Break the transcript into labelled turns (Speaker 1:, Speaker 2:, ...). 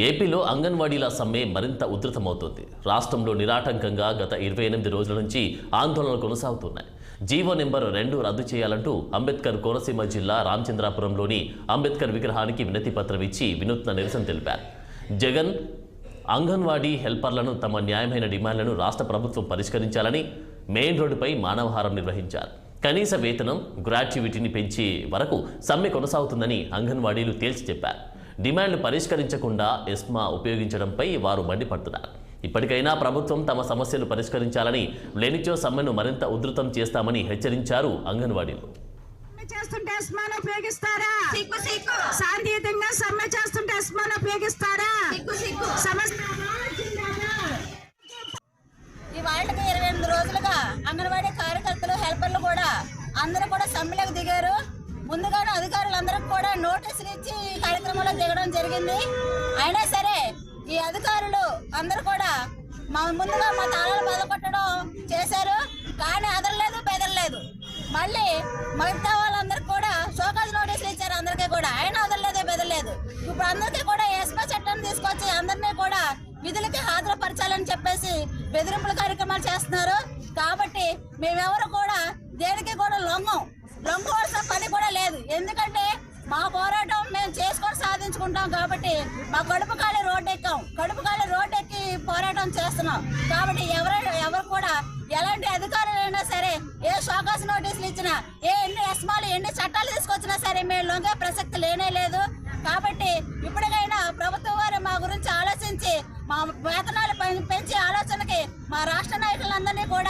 Speaker 1: ఏపీలో అంగన్వాడీల సమ్మె మరింత ఉధృతమవుతోంది. రాష్ట్రంలో నిరాటంకంగా గత 28 రోజుల నుంచి ఆందోళనలు కొనసాగుతున్నాయి. జీవో నెంబర్ 2 రద్దు చేయాలంటూ అంబేద్కర్ కోనసీమ జిల్లా రామచంద్రాపురంలోని అంబేద్కర్ విగ్రహానికి వినతి పత్రం ఇచ్చి వినూత్న నిరసన తెలిపారు. జగన్ అంగన్వాడీ హెల్పర్లను తమ న్యాయమైన డిమాండ్లను రాష్ట్ర ప్రభుత్వం పరిష్కరించాలని మెయిన్ రోడ్డుపై మానవహారం నిర్వహించారు. కనీస వేతనం, గ్రాట్యుయిటీని పెంచే వరకు సమ్మె కొనసాగుతుందని అంగన్వాడీలు తేల్చి చెప్పారు. డిమాండ్లు పరిష్కరించకుండా ఎస్మా ఉపయోగించడంపై వారు మండిపడుతున్నారు. ఇప్పటికైనా ప్రభుత్వం తమ సమస్యలు పరిష్కరించాలని, లేనిచో సమ్మెను మరింత ఉధృతం చేస్తామని హెచ్చరించారు అంగన్వాడీలు.
Speaker 2: చేస్తుంటే ఎస్మాను ఉపయోగిస్తారా? శాంతియుతంగా సమ్మె చేస్తుంటే ఎస్మాను ఉపయోగిస్తారా?
Speaker 3: ఇవాళకి 28 రోజులుగా అంగన్వాడీ కార్యకర్తలు, హెల్పర్లు కూడా అందరూ కూడా సమ్మెలకు దిగారు. ముందుగానే అధికారులందరికీ కూడా నోటీసులు ఇచ్చి ఈ కార్యక్రమంలో దిగడం జరిగింది. అయినా సరే ఈ అధికారులు అందరూ కూడా ముందుగా మా తాళాలు బెదకొట్టడం చేశారు. కానీ అదరలేదు, బెదరలేదు. మళ్ళీ మిగతా వాళ్ళందరికీ కూడా షోకాజ్ నోటీసులు ఇచ్చారు అందరికీ కూడా. అయినా అదరలేదు, బెదరలేదు. ఇప్పుడు అందరికీ కూడా ఎస్మా చట్టాన్ని తీసుకొచ్చి అందరినీ కూడా విధులకి హాజరుపరచాలని చెప్పేసి బెదిరింపుల కార్యక్రమాలు చేస్తున్నారు. కాబట్టి మేమెవరు కూడా దేనికి కూడా లొంగవలసిన పని కూడా లేదు. ఎందుకంటే మా పోరాటం మేము చేసుకొని సాధించుకుంటాం. కాబట్టి మా కడుపు ఖాళీ రోడ్డు ఎక్కాం, కడుపు ఖాళీ రోడ్డు ఎక్కి పోరాటం చేస్తున్నాం. కాబట్టి ఎవరు కూడా ఎలాంటి అధికారులైనా సరే, ఏ షోకాస్ నోటీసులు ఇచ్చినా, ఎన్ని ఎస్మాలు, ఎన్ని చట్టాలు తీసుకొచ్చినా సరే మేము లొంగే ప్రసక్తి లేనే లేదు. కాబట్టి ఇప్పటికైనా ప్రభుత్వం వారు మా గురించి ఆలోచించి మా వేతనాలు పెంచే ఆలోచనకి మా రాష్ట్ర నాయకులందరినీ కూడా